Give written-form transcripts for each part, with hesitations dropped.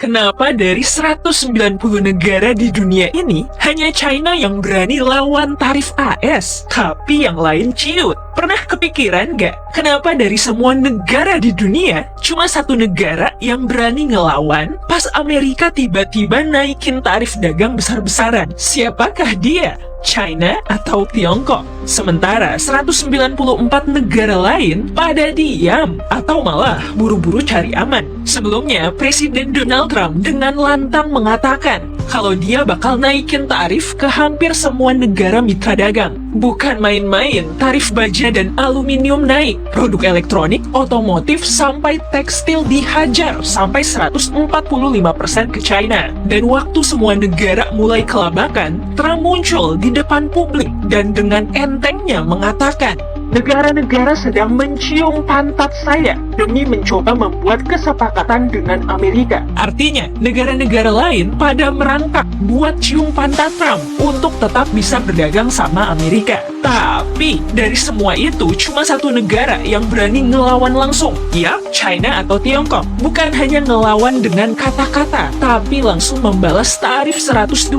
Kenapa dari 190 negara di dunia ini, hanya China yang berani lawan tarif AS, tapi yang lain ciut? Pernah kepikiran gak, kenapa dari semua negara di dunia, cuma satu negara yang berani ngelawan pas Amerika tiba-tiba naikin tarif dagang besar-besaran? Siapakah dia? China atau Tiongkok? Sementara 194 negara lain pada diam atau malah buru-buru cari aman. Sebelumnya, Presiden Donald Trump dengan lantang mengatakan kalau dia bakal naikin tarif ke hampir semua negara mitra dagang. Bukan main-main, tarif baja dan aluminium naik, produk elektronik, otomotif, sampai tekstil dihajar sampai 145% ke China. Dan waktu semua negara mulai kelabakan, Trump muncul di depan publik dan dengan entengnya mengatakan, negara-negara sedang mencium pantat saya demi mencoba membuat kesepakatan dengan Amerika. Artinya, negara-negara lain pada merangkak buat cium pantat Trump untuk tetap bisa berdagang sama Amerika. Tapi, dari semua itu, cuma satu negara yang berani ngelawan langsung. Yap, China atau Tiongkok. Bukan hanya ngelawan dengan kata-kata, tapi langsung membalas tarif 125%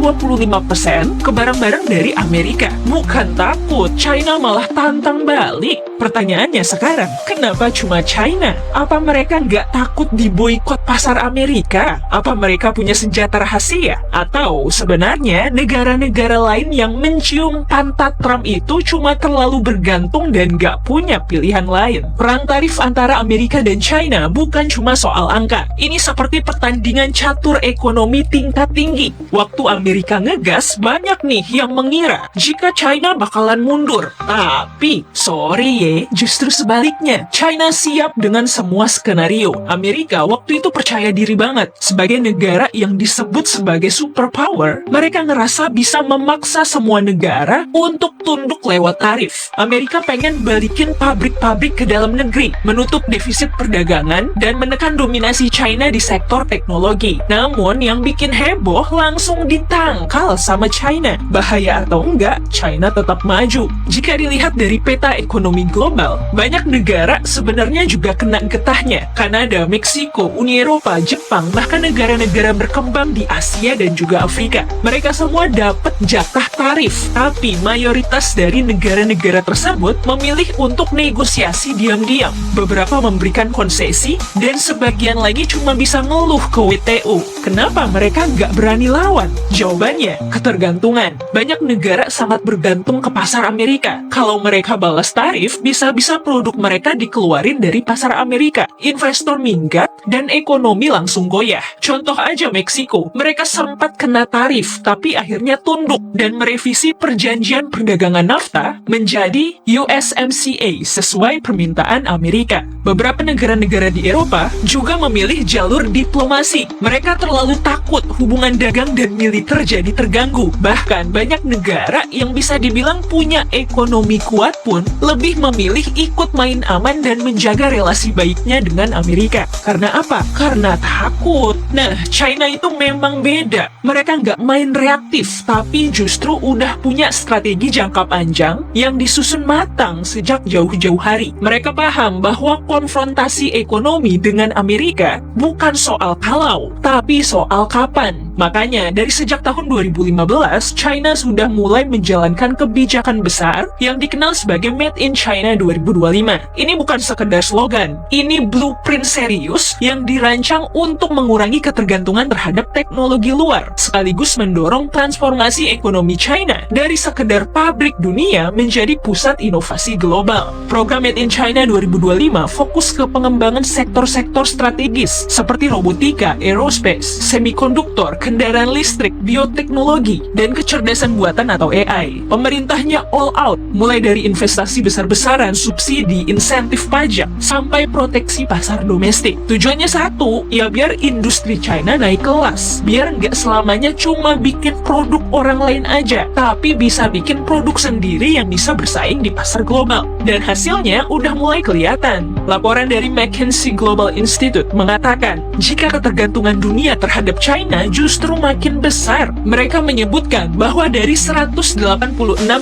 ke barang-barang dari Amerika. Bukan takut, China malah tantang balik. Pertanyaannya sekarang, kenapa cuma China? Apa mereka nggak takut diboikot pasar Amerika? Apa mereka punya senjata rahasia? Atau sebenarnya negara-negara lain yang mencium pantat Trump itu cuma terlalu bergantung dan nggak punya pilihan lain? Perang tarif antara Amerika dan China bukan cuma soal angka. Ini seperti pertandingan catur ekonomi tingkat tinggi. Waktu Amerika ngegas, banyak nih yang mengira jika China bakalan mundur. Tapi, sorry ya, justru sebaliknya. China siap dengan semua skenario. Amerika waktu itu percaya diri banget. Sebagai negara yang disebut sebagai superpower, mereka ngerasa bisa memaksa semua negara untuk tunduk lewat tarif. Amerika pengen balikin pabrik-pabrik ke dalam negeri, menutup defisit perdagangan, dan menekan dominasi China di sektor teknologi. Namun, yang bikin heboh langsung ditangkal sama China. Bahaya atau enggak, China tetap maju. Jika dilihat dari peta ekonomi global, banyak negara sebenarnya juga kena getahnya. Kanada, Meksiko, Uni Eropa, Jepang, bahkan negara-negara berkembang di Asia dan juga Afrika. Mereka semua dapat jatah tarif, tapi mayoritas dari negara-negara tersebut memilih untuk negosiasi diam-diam. Beberapa memberikan konsesi, dan sebagian lagi cuma bisa ngeluh ke WTO. Kenapa mereka nggak berani lawan? Jawabannya, ketergantungan. Banyak negara sangat bergantung ke pasar Amerika. Kalau mereka balas tarif, bisa-bisa produk mereka dikeluarin dari pasar Amerika. Investor minggat, dan ekonomi langsung goyah. Contoh aja Meksiko, mereka sempat kena tarif, tapi akhirnya tunduk dan merevisi perjanjian perdagangan NAFTA menjadi USMCA sesuai permintaan Amerika. Beberapa negara-negara di Eropa juga memilih jalur diplomasi. Mereka terlalu takut hubungan dagang dan militer jadi terganggu. Bahkan banyak negara yang bisa dibilang punya ekonomi kuat pun lebih memilih ikut main aman dan menjaga relasi baiknya dengan Amerika. Karena apa? Karena takut. Nah, China itu memang beda. Mereka nggak main reaktif, tapi justru udah punya strategi jangka panjang yang disusun matang sejak jauh-jauh hari. Mereka paham bahwa konfrontasi ekonomi dengan Amerika bukan soal kalau, tapi soal kapan. Makanya, dari sejak tahun 2015, China sudah mulai menjalankan kebijakan besar yang dikenal sebagai Made in China 2025. Ini bukan sekedar slogan, ini blueprint serius yang dirancang untuk mengurangi ketergantungan terhadap teknologi luar, sekaligus mendorong transformasi ekonomi China dari sekedar pabrik dunia menjadi pusat inovasi global. Program Made in China 2025 fokus ke pengembangan sektor-sektor strategis seperti robotika, aerospace, semikonduktor, kendaraan listrik, bioteknologi, dan kecerdasan buatan atau AI. Pemerintahnya all out, mulai dari investasi besar-besaran, subsidi, insentif pajak, sampai proteksi pasar domestik. Tujuannya satu, ya biar industri China naik kelas. Biar nggak selamanya cuma bikin produk orang lain aja, tapi bisa bikin produk sendiri yang bisa bersaing di pasar global. Dan hasilnya udah mulai kelihatan. Laporan dari McKinsey Global Institute mengatakan, jika ketergantungan dunia terhadap China justru makin besar. Mereka menyebutkan bahwa dari 186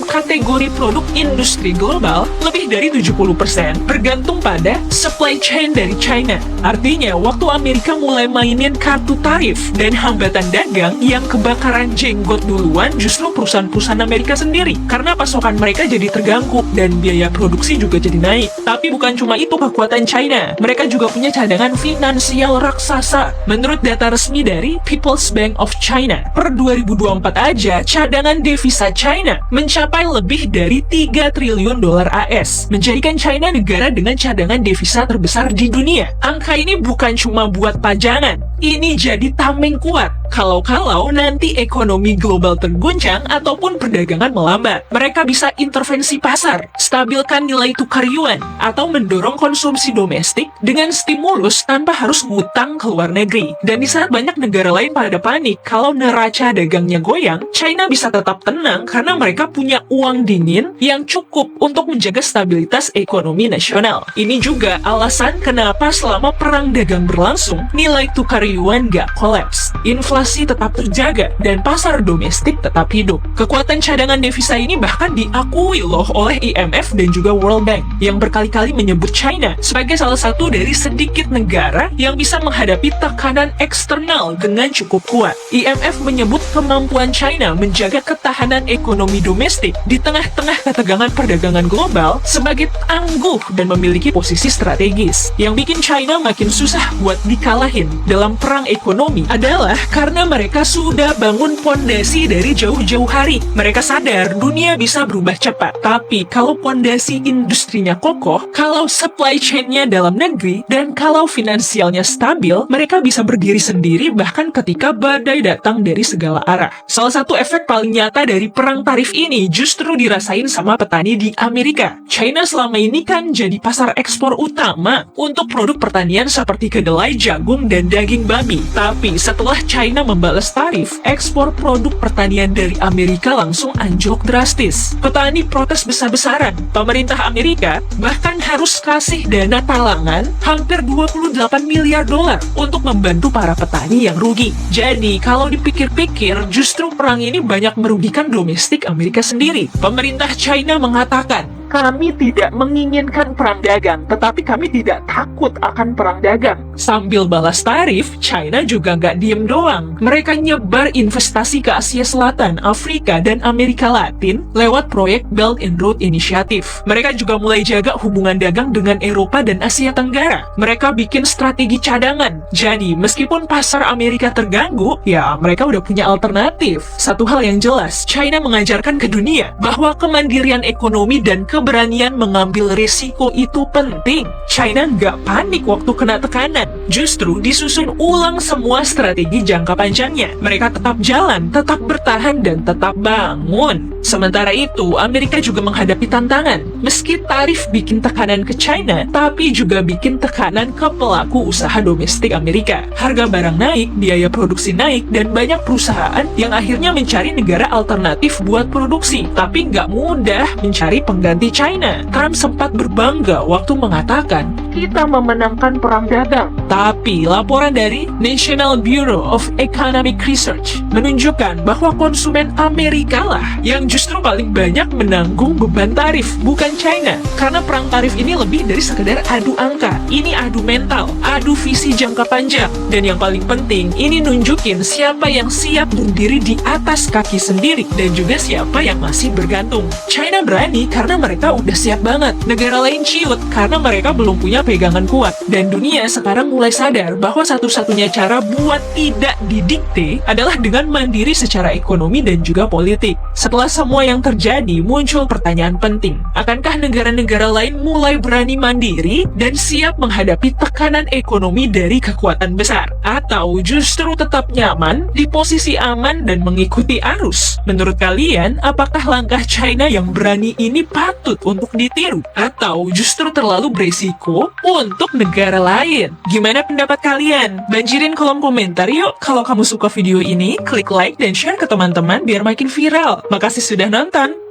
kategori produk industri global, lebih Lebih dari 70% bergantung pada supply chain dari China. Artinya, waktu Amerika mulai mainin kartu tarif dan hambatan dagang yang kebakaran jenggot duluan justru perusahaan-perusahaan Amerika sendiri. Karena pasokan mereka jadi terganggu dan biaya produksi juga jadi naik. Tapi bukan cuma itu kekuatan China. Mereka juga punya cadangan finansial raksasa. Menurut data resmi dari People's Bank of China, per 2024 aja, cadangan devisa China mencapai lebih dari 3 triliun dolar AS, menjadikan China negara dengan cadangan devisa terbesar di dunia. Angka ini bukan cuma buat pajangan, ini jadi tameng kuat kalau-kalau nanti ekonomi global terguncang ataupun perdagangan melambat. Mereka bisa intervensi pasar, stabilkan nilai tukar yuan, atau mendorong konsumsi domestik dengan stimulus tanpa harus ngutang ke luar negeri. Dan di saat banyak negara lain pada panik kalau neraca dagangnya goyang, China bisa tetap tenang karena mereka punya uang dingin yang cukup untuk menjaga stabilitas ekonomi nasional. Ini juga alasan kenapa selama perang dagang berlangsung, nilai tukar yuan gak kolaps. Inflasi tetap terjaga dan pasar domestik tetap hidup. Kekuatan cadangan devisa ini bahkan diakui loh oleh IMF dan juga World Bank yang berkali-kali menyebut China sebagai salah satu dari sedikit negara yang bisa menghadapi tekanan eksternal dengan cukup kuat. IMF menyebut kemampuan China menjaga ketahanan ekonomi domestik di tengah-tengah ketegangan perdagangan global sebagai tangguh dan memiliki posisi strategis. Yang bikin China makin susah buat dikalahin dalam perang ekonomi adalah karena mereka sudah bangun pondasi dari jauh-jauh hari. Mereka sadar dunia bisa berubah cepat, tapi kalau pondasi industrinya kokoh, kalau supply chain-nya dalam negeri, dan kalau finansialnya stabil, mereka bisa berdiri sendiri bahkan ketika badai datang dari segala arah. Salah satu efek paling nyata dari perang tarif ini justru dirasain sama petani di Amerika. China selama ini kan jadi pasar ekspor utama untuk produk pertanian seperti kedelai, jagung, dan daging babi. Tapi setelah China membalas tarif, ekspor produk pertanian dari Amerika langsung anjlok drastis. Petani protes besar-besaran. Pemerintah Amerika bahkan harus kasih dana talangan hampir 28 miliar dolar untuk membantu para petani yang rugi. Jadi, kalau dipikir-pikir, justru perang ini banyak merugikan domestik Amerika sendiri. Pemerintah China mengatakan, kami tidak menginginkan perang dagang, tetapi kami tidak takut akan perang dagang. Sambil balas tarif, China juga nggak diem doang. Mereka nyebar investasi ke Asia Selatan, Afrika, dan Amerika Latin lewat proyek Belt and Road Initiative. Mereka juga mulai jaga hubungan dagang dengan Eropa dan Asia Tenggara. Mereka bikin strategi cadangan. Jadi, meskipun pasar Amerika terganggu, ya mereka udah punya alternatif. Satu hal yang jelas, China mengajarkan ke dunia bahwa kemandirian ekonomi dan keberanian mengambil risiko itu penting. China nggak panik waktu kena tekanan. Justru disusun ulang semua strategi jangka panjangnya. Mereka tetap jalan, tetap bertahan, dan tetap bangun. Sementara itu, Amerika juga menghadapi tantangan. Meski tarif bikin tekanan ke China, tapi juga bikin tekanan ke pelaku usaha domestik Amerika. Harga barang naik, biaya produksi naik, dan banyak perusahaan yang akhirnya mencari negara alternatif buat produksi. Tapi nggak mudah mencari pengganti China. Trump sempat berbangga waktu mengatakan, kita memenangkan perang dagang. Tapi laporan dari National Bureau of Economic Research menunjukkan bahwa konsumen Amerika lah yang justru paling banyak menanggung beban tarif, bukan China. Karena perang tarif ini lebih dari sekedar adu angka. Ini adu mental, adu visi jangka panjang. Dan yang paling penting, ini nunjukin siapa yang siap berdiri di atas kaki sendiri dan juga siapa yang masih bergantung. China berani karena mereka udah siap banget. Negara lain ciut karena mereka belum punya pegangan kuat. Dan dunia sekarang mulai sadar bahwa satu-satunya cara buat tidak didikte adalah dengan mandiri secara ekonomi dan juga politik. Setelah semua yang terjadi, muncul pertanyaan penting. Akankah negara-negara lain mulai berani mandiri dan siap menghadapi tekanan ekonomi dari kekuatan besar? Atau justru tetap nyaman di posisi aman dan mengikuti arus? Menurut kalian, apakah langkah China yang berani ini patut untuk ditiru? Atau justru terlalu beresiko untuk negara lain? Gimana pendapat kalian? Banjirin kolom komentar yuk. Kalau kamu suka video ini, klik like dan share ke teman-teman biar makin viral. Makasih sudah nonton.